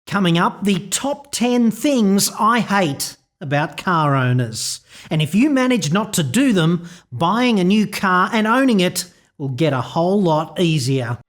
Coming up, the top 10 things I hate about car owners. And if you manage not to do them, buying a new car and owning it will get a whole lot easier.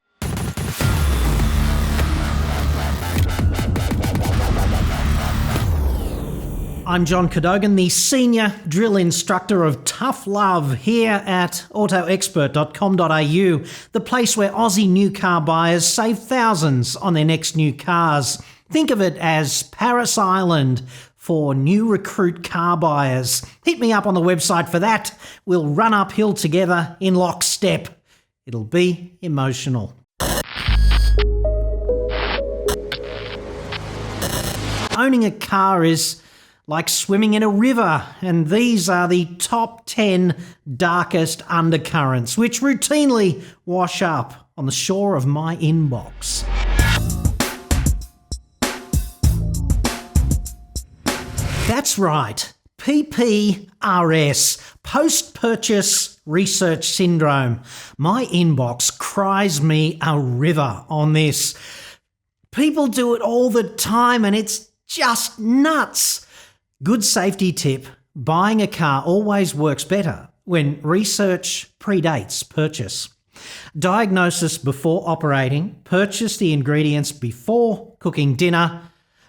I'm John Cadogan, the Senior Drill Instructor of Tough Love here at autoexpert.com.au, the place where Aussie new car buyers save thousands on their next new cars. Think of it as Paris Island for new recruit car buyers. Hit me up on the website for that. We'll run uphill together in lockstep. It'll be emotional. Owning a car is like swimming in a river, and these are the top 10 darkest undercurrents which routinely wash up on the shore of my inbox. That's right, P.P.R.S, post-purchase research syndrome. My inbox cries me a river on this. People do it all the time and it's just nuts. Good safety tip, buying a car always works better when research predates purchase. Diagnosis before operating, purchase the ingredients before cooking dinner,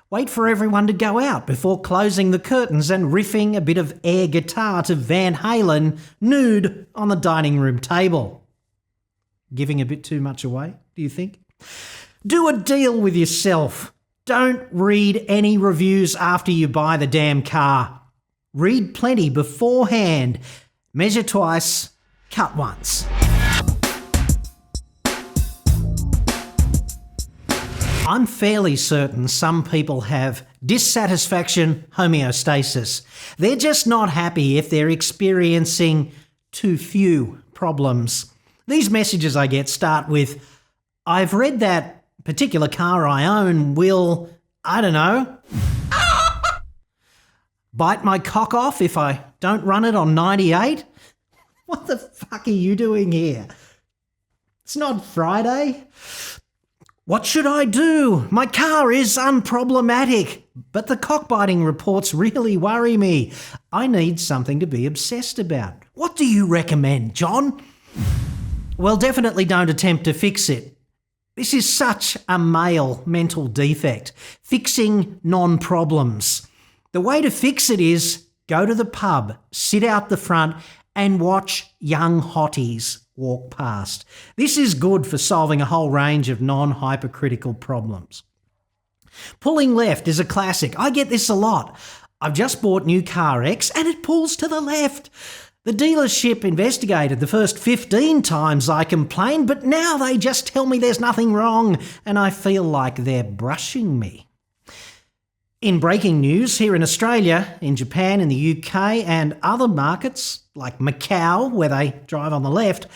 wait for everyone to go out before closing the curtains and riffing a bit of air guitar to Van Halen, nude on the dining room table. Giving a bit too much away, do you think? Do a deal with yourself. Don't read any reviews after you buy the damn car. Read plenty beforehand. Measure twice, cut once. I'm fairly certain some people have dissatisfaction homeostasis. They're just not happy if they're experiencing too few problems. These messages I get start with, I've read that particular car I own will, I don't know, bite my cock off if I don't run it on 98? What the fuck are you doing here? It's not Friday. What should I do? My car is unproblematic, but the cockbiting reports really worry me. I need something to be obsessed about. What do you recommend, John? Well, definitely don't attempt to fix it. This is such a male mental defect, fixing non-problems. The way to fix it is go to the pub, sit out the front and watch young hotties walk past. This is good for solving a whole range of non-hypercritical problems. Pulling left is a classic. I get this a lot. I've just bought new car X and it pulls to the left. The dealership investigated the first 15 times I complained, but now they just tell me there's nothing wrong and I feel like they're brushing me. In breaking news, here in Australia, in Japan, in the UK and other markets like Macau, where they drive on the left,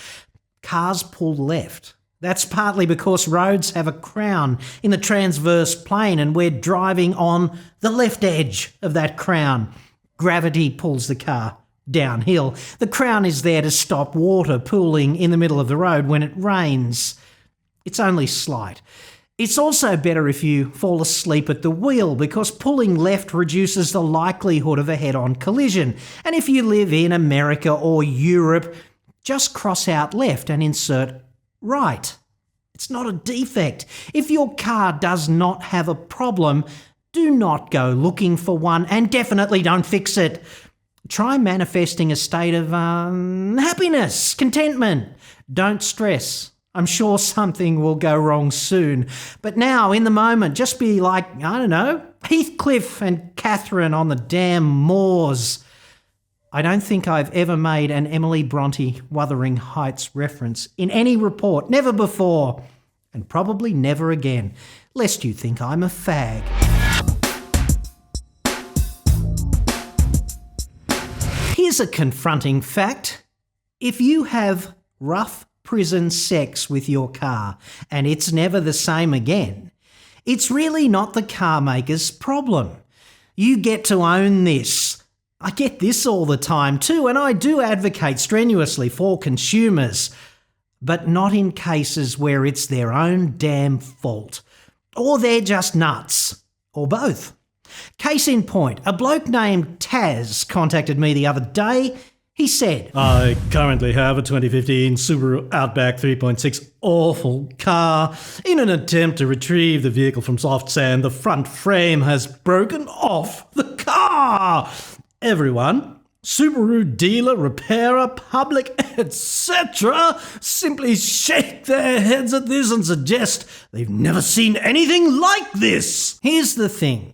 cars pull left. That's partly because roads have a crown in the transverse plane and we're driving on the left edge of that crown. Gravity pulls the car downhill. The crown is there to stop water pooling in the middle of the road when it rains. It's only slight. It's also better if you fall asleep at the wheel because pulling left reduces the likelihood of a head-on collision. And if you live in America or Europe, just cross out left and insert right. It's not a defect. If your car does not have a problem, do not go looking for one and definitely don't fix it. Try manifesting a state of happiness, contentment. Don't stress. I'm sure something will go wrong soon. But now, in the moment, just be like, I don't know, Heathcliff and Catherine on the damn moors. I don't think I've ever made an Emily Bronte Wuthering Heights reference in any report, never before, and probably never again, lest you think I'm a fag. Here's a confronting fact. If you have rough prison sex with your car and it's never the same again, it's really not the car maker's problem. You get to own this. I get this all the time too, and I do advocate strenuously for consumers, but not in cases where it's their own damn fault. Or they're just nuts. or both. Case in point, a bloke named Taz contacted me the other day. He said, I currently have a 2015 Subaru Outback 3.6 awful car. In an attempt to retrieve the vehicle from soft sand, the front frame has broken off the car. Everyone, Subaru dealer, repairer, public, etc., simply shake their heads at this and suggest they've never seen anything like this. Here's the thing.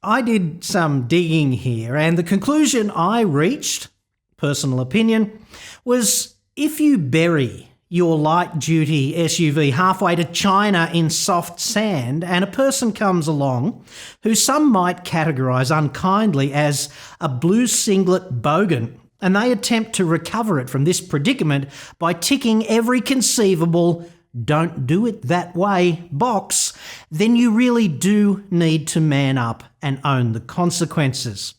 I did some digging here, and the conclusion I reached, personal opinion, was if you bury your light-duty SUV halfway to China in soft sand and a person comes along who some might categorise unkindly as a blue singlet bogan, and they attempt to recover it from this predicament by ticking every conceivable "don't do it that way" box, then you really do need to man up and own the consequences.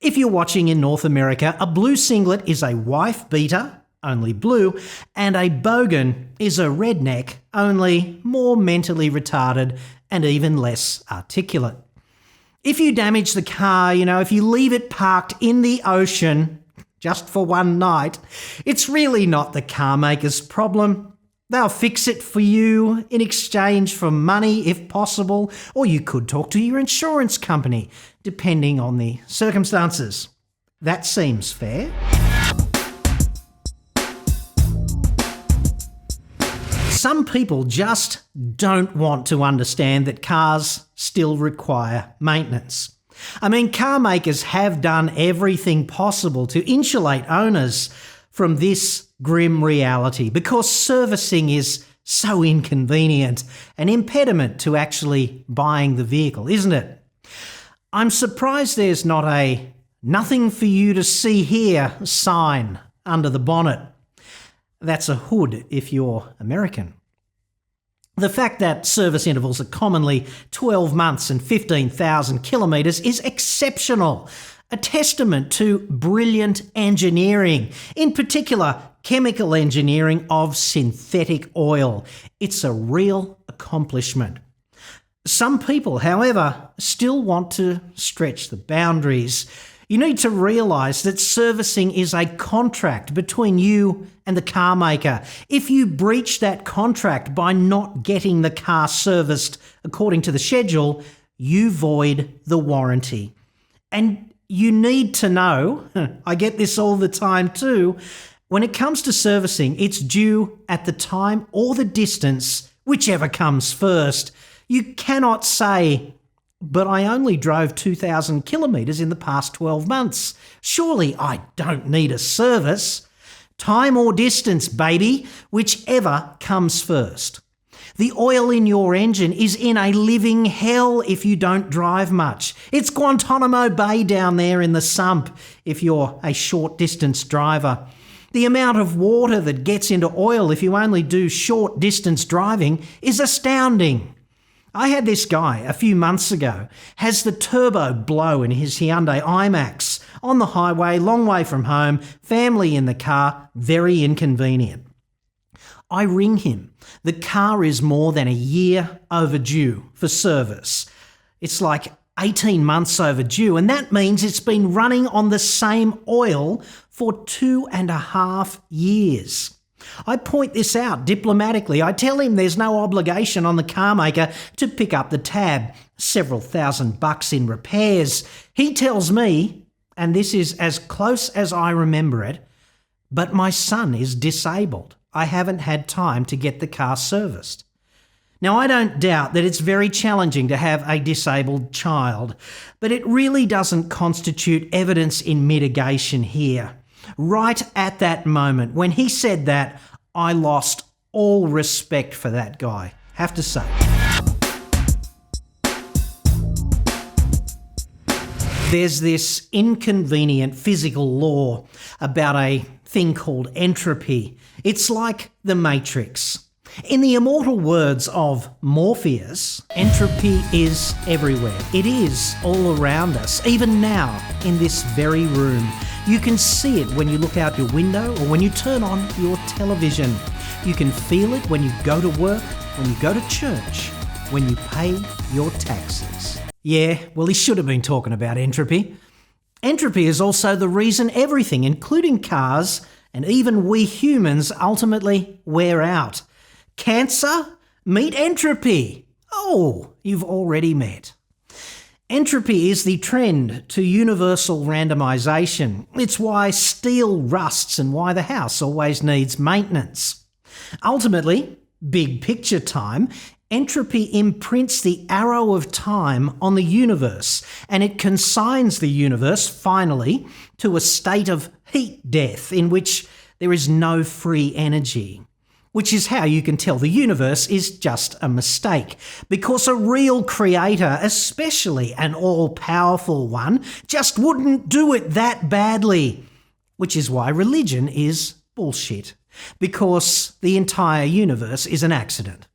If you're watching in North America, a blue singlet is a wife beater, only blue, and a bogan is a redneck, only more mentally retarded and even less articulate. If you damage the car, if you leave it parked in the ocean just for one night, it's really not the carmaker's problem. They'll fix it for you in exchange for money if possible, or you could talk to your insurance company, depending on the circumstances. That seems fair. Some people just don't want to understand that cars still require maintenance. Car makers have done everything possible to insulate owners from this grim reality because servicing is so inconvenient, an impediment to actually buying the vehicle, isn't it? I'm surprised there's not a "nothing for you to see here" sign under the bonnet. That's a hood if you're American. The fact that service intervals are commonly 12 months and 15,000 kilometres is exceptional, a testament to brilliant engineering, in particular chemical engineering of synthetic oil. It's a real accomplishment. Some people, however, still want to stretch the boundaries. You need to realise that servicing is a contract between you and the car maker. If you breach that contract by not getting the car serviced according to the schedule, you void the warranty. And you need to know, I get this all the time too, when it comes to servicing, it's due at the time or the distance, whichever comes first. You cannot say, "But I only drove 2,000 kilometres in the past 12 months. Surely I don't need a service." Time or distance, baby, whichever comes first. The oil in your engine is in a living hell if you don't drive much. It's Guantanamo Bay down there in the sump if you're a short distance driver. The amount of water that gets into oil if you only do short distance driving is astounding. I had this guy a few months ago, has the turbo blow in his Hyundai iMax, on the highway, long way from home, family in the car, very inconvenient. I ring him. The car is more than a year overdue for service. It's like 18 months overdue, and that means it's been running on the same oil for 2.5 years. I point this out diplomatically. I tell him there's no obligation on the car maker to pick up the tab, several $1,000 in repairs. He tells me, and this is as close as I remember it, "But my son is disabled. I haven't had time to get the car serviced." Now, I don't doubt that it's very challenging to have a disabled child, but it really doesn't constitute evidence in mitigation here. Right at that moment, when he said that, I lost all respect for that guy, have to say. There's this inconvenient physical law about a thing called entropy. It's like the Matrix. In the immortal words of Morpheus, entropy is everywhere. It is all around us, even now, in this very room. You can see it when you look out your window or when you turn on your television. You can feel it when you go to work, when you go to church, when you pay your taxes. Yeah, well, he should have been talking about entropy. Entropy is also the reason everything, including cars and even we humans, ultimately wear out. Cancer? Meet entropy. Oh, you've already met. Entropy is the trend to universal randomisation. It's why steel rusts and why the house always needs maintenance. Ultimately, big picture time, entropy imprints the arrow of time on the universe, and it consigns the universe, finally, to a state of heat death in which there is no free energy. Which is how you can tell the universe is just a mistake, because a real creator, especially an all-powerful one, just wouldn't do it that badly. Which is why religion is bullshit, because the entire universe is an accident.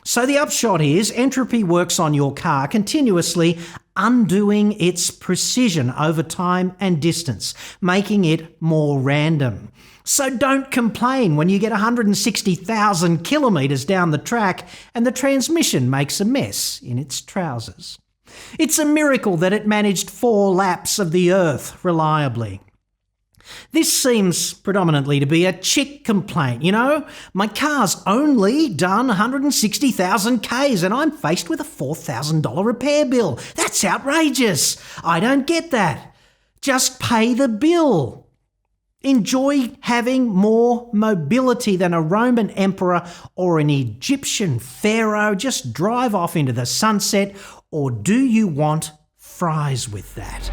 So the upshot is entropy works on your car continuously, undoing its precision over time and distance, making it more random. So don't complain when you get 160,000 kilometres down the track and the transmission makes a mess in its trousers. It's a miracle that it managed 4 laps of the Earth reliably. This seems predominantly to be a chick complaint, you know? My car's only done 160,000 Ks and I'm faced with a $4,000 repair bill. That's outrageous. I don't get that. Just pay the bill. Enjoy having more mobility than a Roman emperor or an Egyptian pharaoh. Just drive off into the sunset, or do you want fries with that?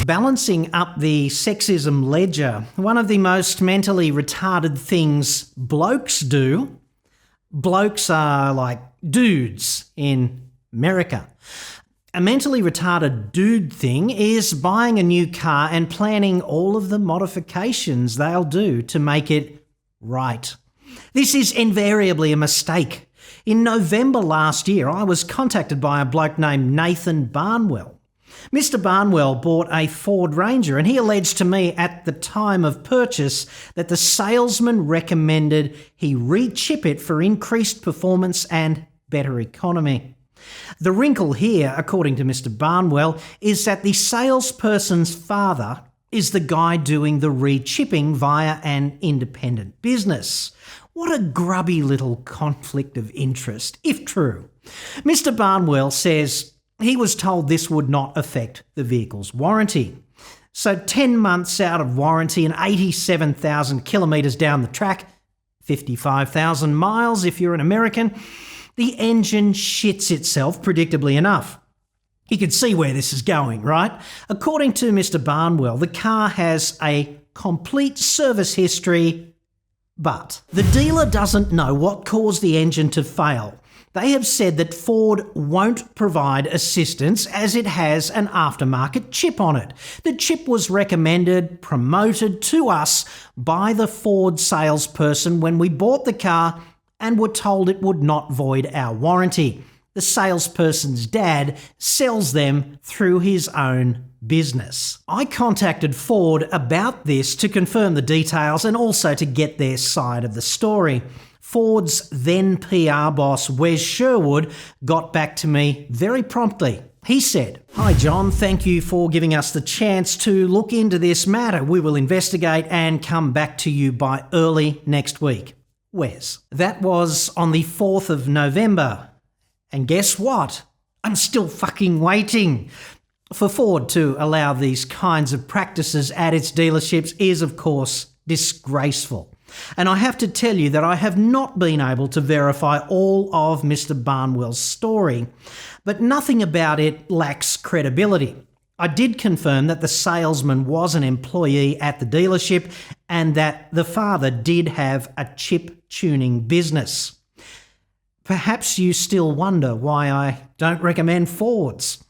Balancing up the sexism ledger, one of the most mentally retarded things blokes do, blokes are like dudes in America. A mentally retarded dude thing is buying a new car and planning all of the modifications they'll do to make it right. This is invariably a mistake. In November last year, I was contacted by a bloke named Nathan Barnwell. Mr. Barnwell bought a Ford Ranger and he alleged to me at the time of purchase that the salesman recommended he re-chip it for increased performance and better economy. The wrinkle here, according to Mr. Barnwell, is that the salesperson's father is the guy doing the re-chipping via an independent business. What a grubby little conflict of interest, if true. Mr. Barnwell says he was told this would not affect the vehicle's warranty. So 10 months out of warranty and 87,000 kilometres down the track, 55,000 miles if you're an American, the engine shits itself, predictably enough. You can see where this is going, right? According to Mr. Barnwell, the car has a complete service history, but the dealer doesn't know what caused the engine to fail. They have said that Ford won't provide assistance as it has an aftermarket chip on it. The chip was recommended, promoted to us by the Ford salesperson when we bought the car and were told it would not void our warranty. The salesperson's dad sells them through his own business. I contacted Ford about this to confirm the details and also to get their side of the story. Ford's then PR boss, Wes Sherwood, got back to me very promptly. He said, "Hi John, thank you for giving us the chance to look into this matter. We will investigate and come back to you by early next week. Wes." That was on the 4th of November. And guess what? I'm still fucking waiting. For Ford to allow these kinds of practices at its dealerships is, of course, disgraceful. And I have to tell you that I have not been able to verify all of Mr. Barnwell's story, but nothing about it lacks credibility. I did confirm that the salesman was an employee at the dealership and that the father did have a chip tuning business. Perhaps you still wonder why I don't recommend Fords.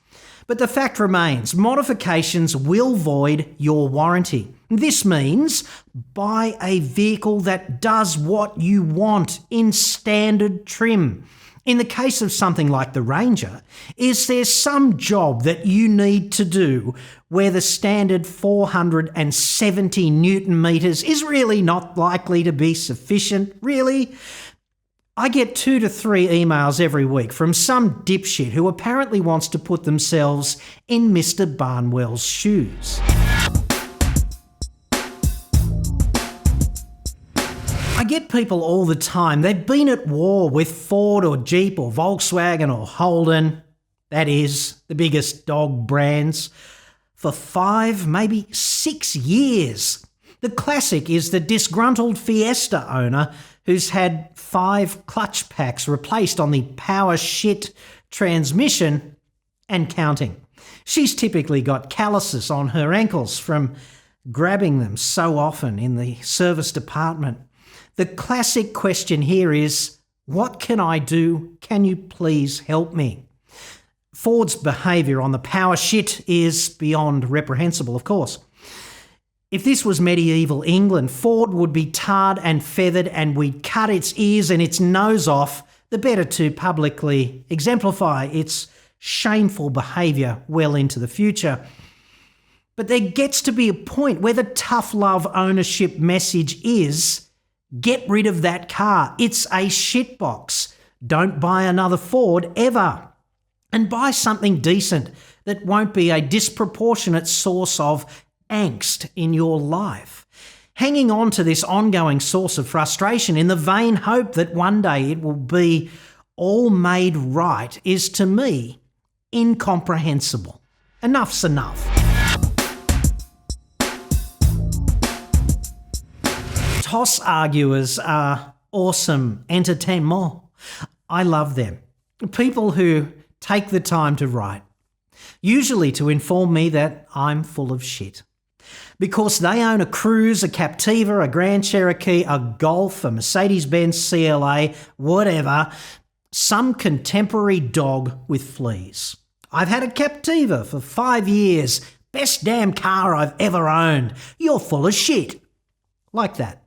But the fact remains, modifications will void your warranty. This means buy a vehicle that does what you want in standard trim. In the case of something like the Ranger, is there some job that you need to do where the standard 470 Newton meters is really not likely to be sufficient? Really? I get 2 to 3 emails every week from some dipshit who apparently wants to put themselves in Mr. Barnwell's shoes. I get people all the time, they've been at war with Ford or Jeep or Volkswagen or Holden, that is, the biggest dog brands, for 5, maybe 6 years. The classic is the disgruntled Fiesta owner who's had 5 clutch packs replaced on the power shit transmission and counting. She's typically got calluses on her ankles from grabbing them so often in the service department. The classic question here is, what can I do? Can you please help me? Ford's behaviour on the power shit is beyond reprehensible, of course. If this was medieval England, Ford would be tarred and feathered and we'd cut its ears and its nose off, the better to publicly exemplify its shameful behaviour well into the future. But there gets to be a point where the tough love ownership message is, get rid of that car. It's a shitbox. Don't buy another Ford ever. And buy something decent that won't be a disproportionate source of angst in your life. Hanging on to this ongoing source of frustration in the vain hope that one day it will be all made right is, to me, incomprehensible. Enough's enough. Toss arguers are awesome entertainment. I love them. People who take the time to write, usually to inform me that I'm full of shit. Because they own a Cruise, a Captiva, a Grand Cherokee, a Golf, a Mercedes-Benz CLA, whatever, some contemporary dog with fleas. I've had a Captiva for 5 years. Best damn car I've ever owned. You're full of shit. Like that.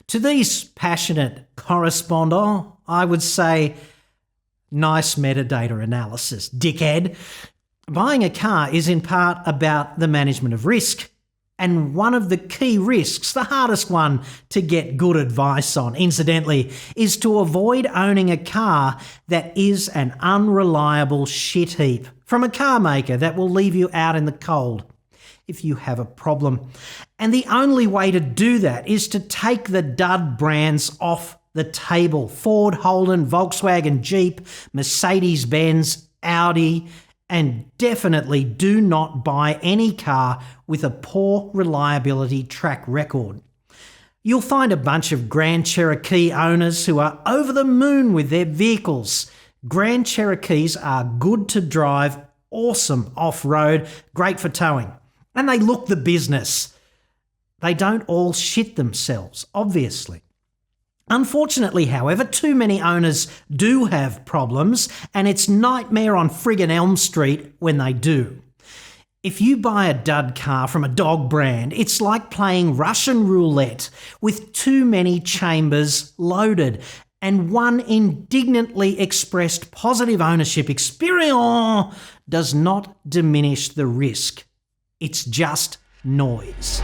To these passionate correspondents, I would say, nice metadata analysis, dickhead. Buying a car is in part about the management of risk. And one of the key risks, the hardest one to get good advice on, incidentally, is to avoid owning a car that is an unreliable shit heap from a car maker that will leave you out in the cold if you have a problem. And the only way to do that is to take the dud brands off the table. Ford, Holden, Volkswagen, Jeep, Mercedes-Benz, Audi, and definitely do not buy any car with a poor reliability track record. You'll find a bunch of Grand Cherokee owners who are over the moon with their vehicles. Grand Cherokees are good to drive, awesome off-road, great for towing. And they look the business. They don't all shit themselves, obviously. Unfortunately, however, too many owners do have problems, and it's nightmare on friggin' Elm Street when they do. If you buy a dud car from a dog brand, it's like playing Russian roulette with too many chambers loaded, and one indignantly expressed positive ownership experience does not diminish the risk. It's just noise.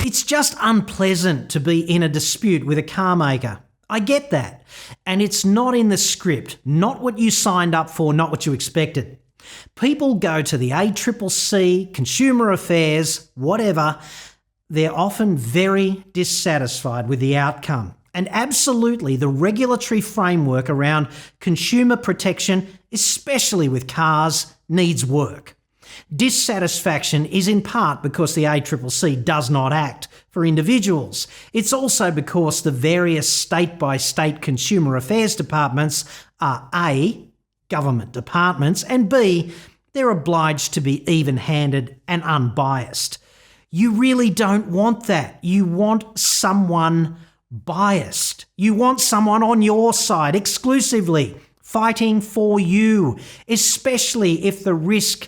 It's just unpleasant to be in a dispute with a car maker. I get that. And it's not in the script, not what you signed up for, not what you expected. People go to the ACCC, Consumer Affairs, whatever. They're often very dissatisfied with the outcome. And absolutely, the regulatory framework around consumer protection, especially with cars, needs work. Dissatisfaction is in part because the ACCC does not act for individuals. It's also because the various state-by-state consumer affairs departments are A, government departments, and B, they're obliged to be even-handed and unbiased. You really don't want that. You want someone biased. You want someone on your side exclusively, fighting for you, especially if the risk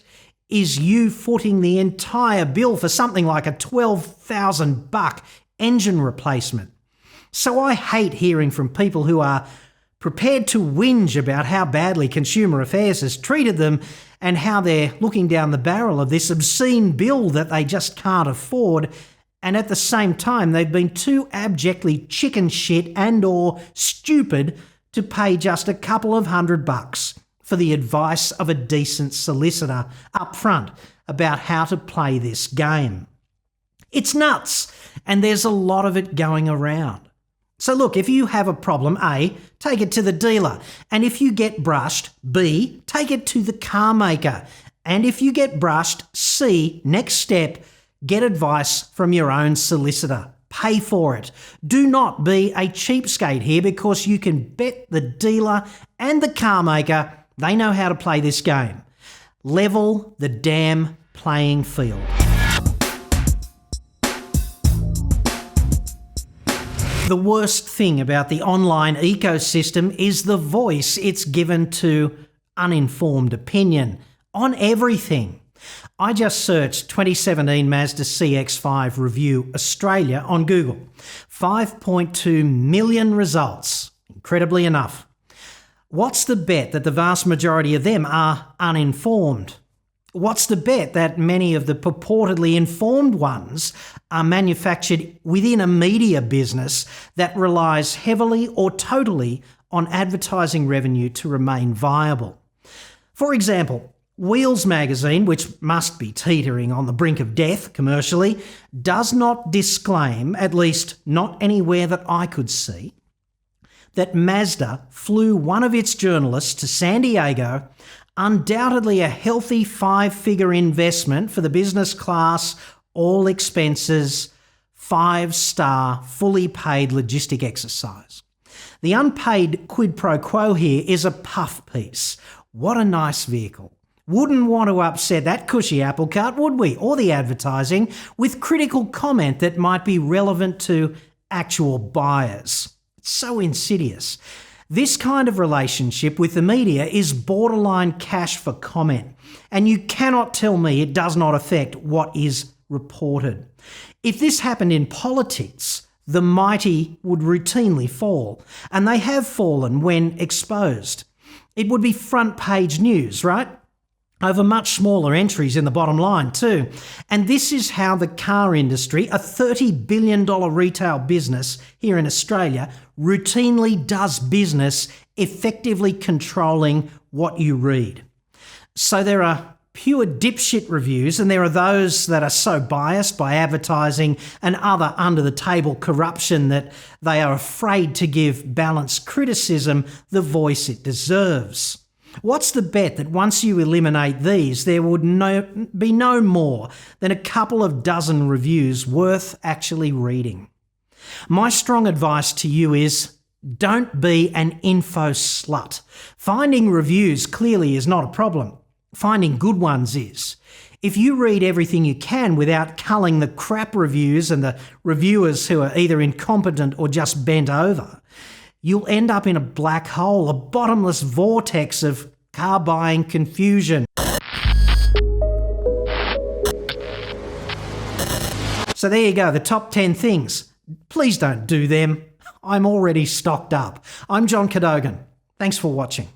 is you footing the entire bill for something like a $12,000 engine replacement. So I hate hearing from people who are prepared to whinge about how badly Consumer Affairs has treated them and how they're looking down the barrel of this obscene bill that they just can't afford, And at the same time, they've been too abjectly chicken shit and or stupid to pay just a couple of $100 for the advice of a decent solicitor up front about how to play this game. It's nuts, and there's a lot of it going around. So look, if you have a problem, A, take it to the dealer. And if you get brushed, B, take it to the car maker. And if you get brushed, C, next step, get advice from your own solicitor. Pay for it. Do not be a cheapskate here, because you can bet the dealer and the car maker they know how to play this game. Level the damn playing field. The worst thing about the online ecosystem is the voice it's given to uninformed opinion on everything. I just searched 2017 Mazda CX-5 review Australia on Google. 5.2 million results. Incredibly enough. What's the bet that the vast majority of them are uninformed? What's the bet that many of the purportedly informed ones are manufactured within a media business that relies heavily or totally on advertising revenue to remain viable? For example, Wheels magazine, which must be teetering on the brink of death commercially, does not disclaim, at least not anywhere that I could see, that Mazda flew one of its journalists to San Diego, undoubtedly a healthy 5-figure investment for the business class, all expenses, 5-star, fully paid logistic exercise. The unpaid quid pro quo here is a puff piece. What a nice vehicle. Wouldn't want to upset that cushy apple cart, would we? Or the advertising with critical comment that might be relevant to actual buyers. It's so insidious. This kind of relationship with the media is borderline cash for comment, and you cannot tell me it does not affect what is reported. If this happened in politics, the mighty would routinely fall, and they have fallen when exposed. It would be front page news, right? Over much smaller entries in the bottom line too. And this is how the car industry, a $30 billion retail business here in Australia, routinely does business, effectively controlling what you read. So there are pure dipshit reviews, and there are those that are so biased by advertising and other under-the-table corruption that they are afraid to give balanced criticism the voice it deserves. What's the bet that once you eliminate these, there would be no more than a couple of dozen reviews worth actually reading? My strong advice to you is don't be an info slut. Finding reviews clearly is not a problem. Finding good ones is. If you read everything you can without culling the crap reviews and the reviewers who are either incompetent or just bent over, you'll end up in a black hole, a bottomless vortex of car buying confusion. So there you go, the top 10 things. Please don't do them. I'm already stocked up. I'm John Cadogan. Thanks for watching.